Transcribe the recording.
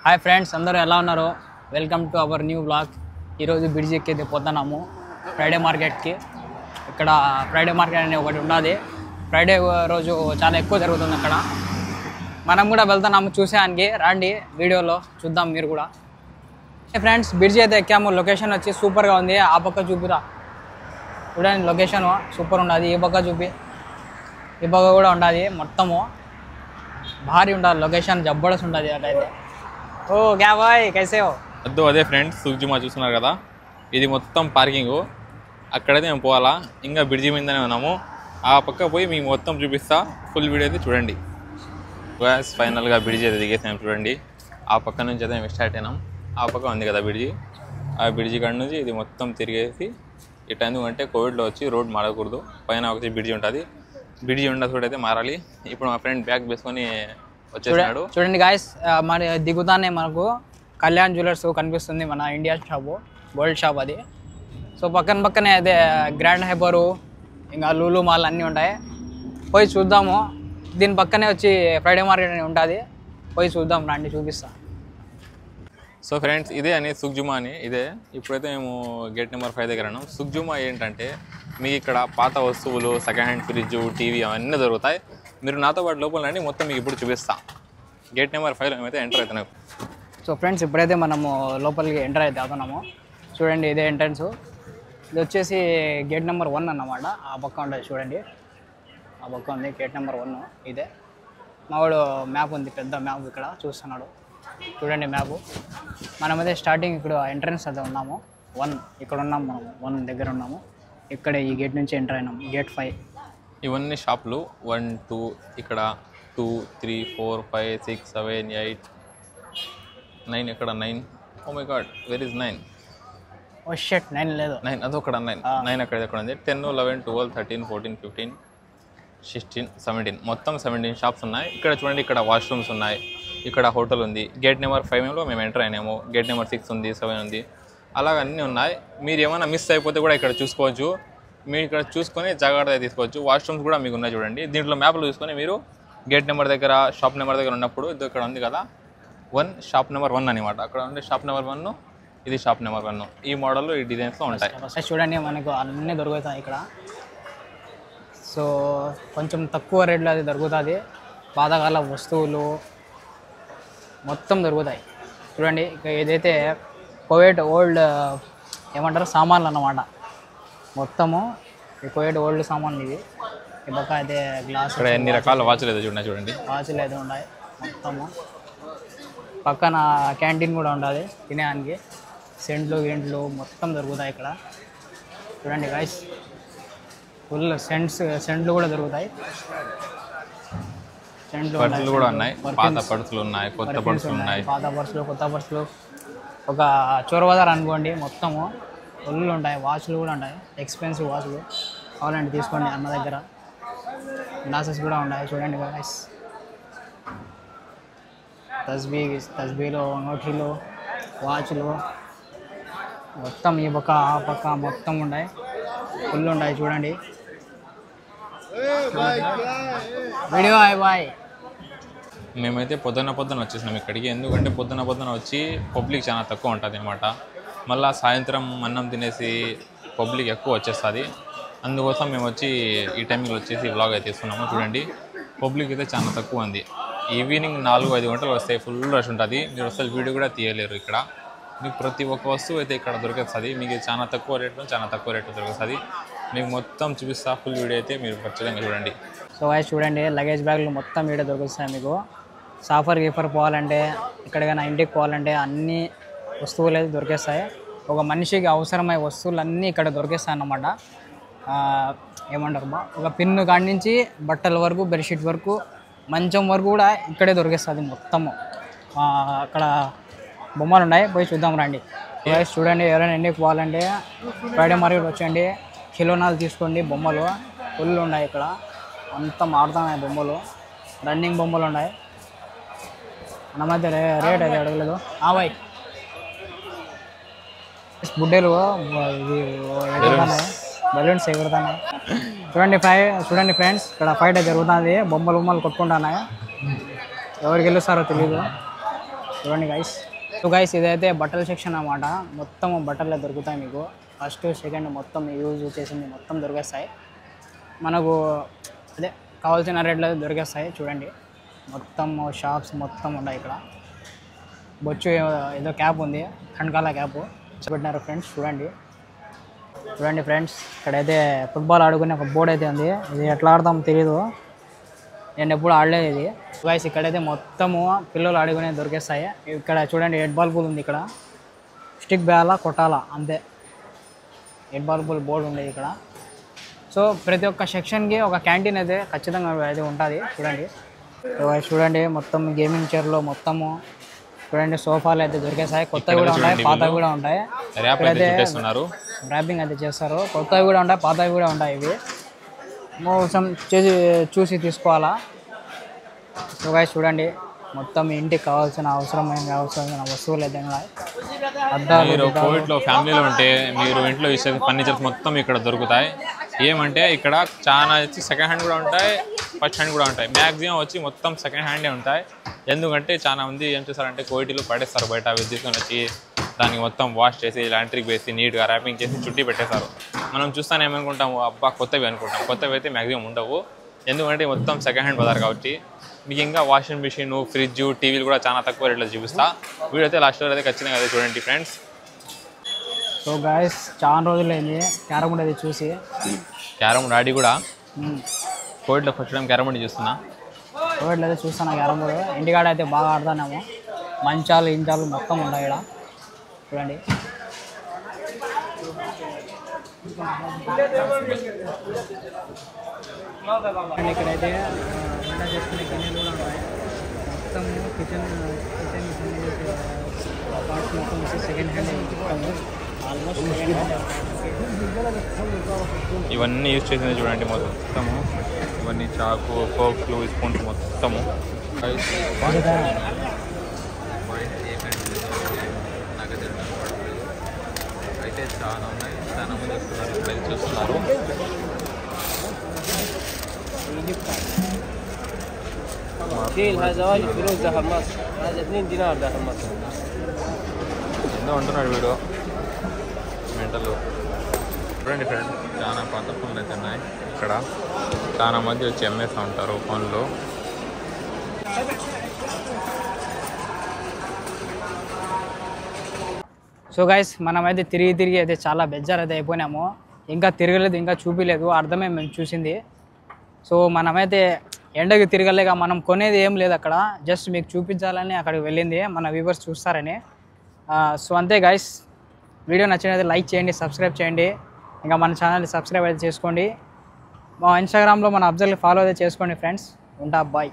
Hi friends, అందరూ ఎలా ఉన్నారు? Welcome to our new blog. ఈరోజు బ్రిడ్జ్ ఎక్కి పోతున్నాము ఫ్రైడే మార్కెట్కి. ఇక్కడ ఫ్రైడే మార్కెట్ అనేది ఒకటి ఉన్నది. ఫ్రైడే రోజు చాలా ఎక్కువ జరుగుతుంది అక్కడ. మనం కూడా వెళ్తున్నాము చూసేదానికి. రండి, వీడియోలో చూద్దాం మీరు కూడా. ఫ్రెండ్స్, బ్రిడ్జ్ అయితే ఎక్కాము. లొకేషన్ వచ్చి సూపర్గా ఉంది. ఆ పక్క చూపురా, చూడండి లొకేషన్ సూపర్ ఉన్నది. ఈ పక్క చూపి, ఈ పక్క కూడా ఉన్నది. మొత్తము భారీ ఉండాలి లొకేషన్, జబర్దస్త్ ఉంటుంది అక్కడైతే. ఓ క్యా బాయ్, కైసే హో? అదే ఫ్రెండ్స్, సుగ్జుమా చూస్తున్నారు కదా, ఇది మొత్తం పార్కింగ్. అక్కడైతే మేము పోవాలా. ఇంకా బ్రిడ్జి మీదనే ఉన్నాము. ఆ పక్క పోయి మేము మొత్తం చూపిస్తా. ఫుల్ వీడియో అయితే చూడండి. ఫైనల్గా బ్రిడ్జి అయితే దిగేసాము చూడండి. ఆ పక్క నుంచి అయితే మేము స్టార్ట్ అయినాం. ఆ పక్క ఉంది కదా బ్రిడ్జి, ఆ బ్రిడ్జి కాడ నుంచి ఇది మొత్తం తిరిగేసి ఇటు. ఎందుకంటే కోవిడ్లో వచ్చి రోడ్ మారకూడదు, పైన ఒక బ్రిడ్జి ఉంటుంది. బ్రిడ్జి ఉన్న చోట అయితే మారాలి. ఇప్పుడు మా ఫ్రెండ్ బ్యాగ్ వేసుకొని వచ్చేసాడు. చూడండి గాయస్, మరి దిగుతానే మనకు కళ్యాణ్ జ్యువెలర్స్ కనిపిస్తుంది, మన ఇండియా షాపు, గోల్డ్ షాప్ అది. సో పక్కనే అదే గ్రాండ్ హైపరు, ఇంకా లూలు మాల్ అన్నీ ఉంటాయి. పోయి చూద్దాము. దీని పక్కనే వచ్చి ఫ్రైడే మార్కెట్ అని ఉంటుంది. పోయి చూద్దాం, రండి చూపిస్తా. సో ఫ్రెండ్స్, ఇదే అని సుగ్జుమా అని. ఇదే ఇప్పుడైతే మేము గేట్ నెంబర్ 5 దగ్గర ఉన్నాం. సుగ్జుమా ఏంటంటే మీకు ఇక్కడ పాత వస్తువులు, సెకండ్ హ్యాండ్ ఫ్రిడ్జ్, టీవీ అవన్నీ దొరుకుతాయి. మీరు నాతో పాటు లోపల రండి, మొత్తం మీకు ఇప్పుడు చూపిస్తాం. గేట్ నెంబర్ 5లో మేమైతే ఎంటర్ అవుతున్నాం. సో ఫ్రెండ్స్, ఇప్పుడైతే మనము లోపలికి ఎంటర్ అయితే అవుతున్నాము. చూడండి, ఇదే ఎంట్రన్స్. ఇది వచ్చేసి గేట్ నెంబర్ 1 అన్నమాట. ఆ పక్క ఉంటుంది చూడండి, ఆ పక్క ఉంది గేట్ నెంబర్ 1. ఇదే మావాడు మ్యాప్ ఉంది, పెద్ద మ్యాప్ ఇక్కడ చూస్తున్నాడు. చూడండి మ్యాప్. మనమైతే స్టార్టింగ్ ఇక్కడ ఎంట్రన్స్ అయితే ఉన్నాము. 1 ఇక్కడ ఉన్నాము, మనం 1 దగ్గర ఉన్నాము. ఇక్కడ ఈ గేట్ నుంచి ఎంటర్ అయినాము, గేట్ 5. ఇవన్నీ షాపులు. 1 2 ఇక్కడ 2 3 4 5 6 7 8 9. ఎక్కడ 9? Oh my god, where is 9? Oh shit, 9 లేదు. 9 అదొక్కడ 9 అక్కడ ఎక్కడ ఉంది. 10 11 12 13 14 15 16 17 మొత్తం 17 షాప్స్ ఉన్నాయి. ఇక్కడ చూడండి, ఇక్కడ వాష్రూమ్స్ ఉన్నాయి, ఇక్కడ హోటల్ ఉంది. గేట్ నెంబర్ 5లో మేము ఎంటర్ అయినాము. గేట్ నెంబర్ 6 ఉంది, 7 ఉంది, అలాగ అన్నీ ఉన్నాయి. మీరు ఏమైనా మిస్ అయిపోతే కూడా ఇక్కడ చూసుకోవచ్చు. మీరు ఇక్కడ చూసుకొని జాగ్రత్తగా తీసుకోవచ్చు. వాష్రూమ్స్ కూడా మీకు ఉన్నాయి చూడండి. దీంట్లో మ్యాప్లో చూసుకొని మీరు గేట్ నెంబర్ దగ్గర, షాప్ నెంబర్ దగ్గర ఉన్నప్పుడు ఇది ఇక్కడ ఉంది కదా 1, షాప్ నెంబర్ 1 అనమాట. అక్కడ ఉండే షాప్ నెంబర్ 1, ఇది షాప్ నెంబర్ 1. ఈ మోడల్, ఈ డిజైన్స్లో ఉంటాయి. చూడండి, మనకు అన్నీ దొరుకుతాయి ఇక్కడ. సో కొంచెం తక్కువ రేట్లో అది దొరుకుతుంది. పాతకాల వస్తువులు మొత్తం దొరుకుతాయి. చూడండి, ఇక ఏదైతే కోవిడ్ ఓల్డ్ ఏమంటారు సామాన్లు అన్నమాట. మొత్తము ఈ కోవిడ్ ఓల్డ్ సామాన్లు ఇవి. ఈ పక్క అయితే గ్లాస్, ఇక్కడ ఎన్ని రకాల వాచ్లు అయితే చూడండి, వాచ్లు అయితే ఉన్నాయి మొత్తము. పక్కన క్యాంటీన్ కూడా ఉంటుంది తినేదానికి. సెంట్లు గింట్లు మొత్తం దొరుకుతాయి ఇక్కడ. చూడండి గైస్, ఫుల్ సెంట్లు కూడా దొరుకుతాయి. పర్సులు కూడా ఉన్నాయి. పాత పర్సులు ఉన్నాయి, కొత్త పర్సులు ఉన్నాయి. పాత పర్సులు, కొత్త పర్సులు. ఒక చోరబజార్ అనుకోండి, మొత్తము ఫుల్ ఉంటాయి. వాచ్లు కూడా ఉంటాయి, ఎక్స్పెన్సివ్ వాచ్లు. కావాలంటే తీసుకోండి అన్న దగ్గర. గ్లాసెస్ కూడా ఉన్నాయి చూడండి గైస్. తస్బీలు, అంగోఠీలు, వాచ్లు మొత్తం ఈ పక్క ఆ పక్క మొత్తం ఉన్నాయి, ఫుల్ ఉంటాయి చూడండి. Video bye. మేమైతే పొద్దున వచ్చేసినాం ఇక్కడికి. ఎందుకంటే పొద్దున వచ్చి పబ్లిక్ చాలా తక్కువ ఉంటుంది అనమాట. మళ్ళీ సాయంత్రం అన్నం తినేసి పబ్లిక్ ఎక్కువ వచ్చేస్తుంది. అందుకోసం మేము వచ్చి ఈ టైంకి వచ్చేసి వ్లాగ్ అయితే తీస్తున్నాము. చూడండి, పబ్లిక్ అయితే చాలా తక్కువ ఉంది. ఈవినింగ్ 4-5 గంటలు వస్తే ఫుల్ రష్ ఉంటుంది. మీరు అసలు వీడియో కూడా తీయలేరు. ఇక్కడ మీకు ప్రతి ఒక్క వస్తువు అయితే ఇక్కడ దొరికేస్తుంది. మీకు చాలా తక్కువ రేట్లో దొరుకుతుంది. మీకు మొత్తం చూపిస్తా. ఫుల్ వీడియో అయితే మీరు ఖచ్చితంగా చూడండి. సో వాయిస్ చూడండి, లగేజ్ బ్యాగ్లు మొత్తం వీడియో దొరుకుతాయి మీకు. సాఫర్ గీఫర్ పోవాలంటే, ఎక్కడికైనా ఇంటికి పోవాలంటే అన్ని వస్తువులు అయితే దొరికేస్తాయి. ఒక మనిషికి అవసరమయ్యే వస్తువులు అన్నీ ఇక్కడ దొరికేస్తాయి అన్నమాట. ఏమంటారు బా, ఒక పిన్ను కాడి నుంచి బట్టల వరకు, బెడ్షీట్ వరకు, మంచం వరకు కూడా ఇక్కడే దొరికేస్తుంది మొత్తము. అక్కడ బొమ్మలు ఉన్నాయి, పోయి చూద్దాం రండి. వాయిస్ చూడండి, ఎవరైనా ఇంటికి పోవాలంటే ఫ్రైడే మార్కెట్ వచ్చండి. కిలోనాలు తీసుకోండి. బొమ్మలు ఫుల్ ఉన్నాయి ఇక్కడ, అంతా మారుతున్నాయి బొమ్మలు. రన్నింగ్ బొమ్మలు ఉన్నాయి. మన మధ్య రేట్ అయితే అడగలేదు. బాయ్, బుడ్డేలు ఎగురుతున్నాయి, బలూన్స్ ఎగురుతున్నాయి. చూడండి ఫ్రెండ్స్, ఇక్కడ ఫైట్ జరుగుతుంది. బొమ్మలు కొట్టుకుంటున్నాయి. ఎవరికి గెలుస్తారో తెలీదు. చూడండి గైస్. సో గైస్ ఇదైతే బట్టల సెక్షన్ అన్నమాట. మొత్తం బట్టలే దొరుకుతాయి మీకు. ఫస్ట్ సెకండ్ మొత్తం యూజ్ చేసింది మొత్తం దొరికేస్తాయి మనకు. అదే కావాల్సిన రేట్లో దొరికేస్తాయి. చూడండి మొత్తం షాప్స్ మొత్తం ఉన్నాయి ఇక్కడ. బొచ్చు ఏదో క్యాప్ ఉంది, కణకాల క్యాప్ పెట్టినారు ఫ్రెండ్స్. చూడండి ఫ్రెండ్స్, ఇక్కడైతే ఫుట్బాల్ ఆడుకునే ఒక బోర్డు అయితే ఉంది. ఇది ఎట్లా ఆడతాం తెలియదు, నేను ఎప్పుడు ఆడలేదు ఇది. గైస్ ఇక్కడైతే మొత్తము పిల్లలు ఆడుకునే దొరికేస్తాయి. ఇక్కడ చూడండి హెడ్ బాల్ పూల్ ఉంది. ఇక్కడ స్టిక్ బ్యాలా కొట్టాలా అంతే. హెడ్ బాల్ పూల్ బోర్డు ఉండేది ఇక్కడ. సో ప్రతి ఒక్క సెక్షన్కి ఒక క్యాంటీన్ అయితే ఖచ్చితంగా అయితే ఉంటుంది. చూడండి మొత్తం గేమింగ్ చైర్లో మొత్తము చూడండి సోఫాలు అయితే దొరికేస్తాయి. కొత్తవి కూడా ఉంటాయి, పాతవి కూడా ఉంటాయి. ఇక్కడైతే ర్యాపింగ్ అయితే చేస్తారు. కొత్తవి కూడా ఉంటాయి, పాతవి కూడా ఉంటాయి. ఇవి మోసం చూసి తీసుకోవాలా. సో గైస్ చూడండి మొత్తం ఇంటికి కావాల్సిన అవసరమైన వస్తువులు అయితే ఉన్నాయి. మీరు కోవిడ్లో ఫ్యామిలీలో ఉంటే మీరు ఇంట్లో ఇచ్చే ఫర్నిచర్స్ మొత్తం ఇక్కడ దొరుకుతాయి. ఏమంటే ఇక్కడ చాలా వచ్చి సెకండ్ హ్యాండ్ కూడా ఉంటాయి, ఫస్ట్ హ్యాండ్ కూడా ఉంటాయి. మ్యాక్సిమం వచ్చి మొత్తం సెకండ్ హ్యాండే ఉంటాయి. ఎందుకంటే చాలా మంది ఏం చేస్తారంటే కోవిడ్లో పడేస్తారు బయట. అవి తీసుకొని వచ్చి దానికి మొత్తం వాష్ చేసి లాండ్రీకి వేసి నీట్గా ర్యాపింగ్ చేసి చుట్టి పెట్టేస్తారు. మనం చూస్తానే ఏమనుకుంటాము, అబ్బా కొత్తవి అనుకుంటాం. కొత్తవి అయితే మ్యాక్సిమం ఉండవు, ఎందుకంటే మొత్తం సెకండ్ హ్యాండ్ బజార్ కాబట్టి. మీకు ఇంకా వాషింగ్ మిషన్, ఫ్రిడ్జ్, టీవీలు కూడా చాలా తక్కువ రేట్లో చూపిస్తా. వీడియో అయితే లాస్ట్ వరకు అయితే ఖచ్చితంగా అయితే చూడండి ఫ్రెండ్స్. సో గాయస్ చాలా రోజులు అయింది క్యారమ్ బోర్డ్ అయితే చూసి. క్యారమ్ బోర్డ్ ఆడి కూడా కోవిడ్లో ఫస్ట్ టైం క్యారమ్ బోర్డ్ చూస్తున్నా. కోవిడ్లో అయితే చూస్తాను క్యారమ్ బోర్డు. ఇంటికాడ అయితే బాగా ఆడుతున్నాము. మంచాలు ఇంచాలు మొత్తం ఉన్నాయి ఇక్కడ. చూడండి ఇక్కడైతే వంట చేసుకునే గిన్నెలు కూడా ఉన్నాయి. మొత్తం కిచెన్ పార్ట్స్ మొత్తం second hand almost second hand. ఇవన్నీ యూజ్ చేసింది చూడండి మొత్తము. ఇవన్నీ చాకు, ఫోక్లు, స్పూన్స్ మొత్తము. అయితే చాలా ఉన్నాయి, చాలా మంది వస్తున్నారు ఇక్కడ చూస్తున్నారు. ఏందో అంటున్నాడు వీడు మెంటల్. చూడండి ఫ్రెండ్, చాలా పాత ఫోన్లు అయితే ఉన్నాయి ఇక్కడ. చాలా మంది వచ్చి అమ్మేస్తూ ఉంటారు ఫోన్లు. సో గైస్ మనమైతే తిరిగి అయితే చాలా బెజ్జార్ అయితే అయిపోయినాము. ఇంకా తిరగలేదు, ఇంకా చూపించలేదు, అర్థమే మేము చూసింది. సో మనమైతే ఎండకి తిరగలేక మనం కొనేది ఏం లేదు అక్కడ. జస్ట్ మీకు చూపించాలని అక్కడికి వెళ్ళింది, మన వ్యూవర్స్ చూస్తారని. సో అంతే గైస్, వీడియో నచ్చినది లైక్ చేయండి, సబ్స్క్రైబ్ చేయండి. ఇంకా మన ఛానల్ని సబ్స్క్రైబ్ అయితే చేసుకోండి. మా ఇన్స్టాగ్రామ్లో మన అబ్జర్వ్ ఫాలో అయితే చేసుకోండి ఫ్రెండ్స్. ఉంటా, బాయ్.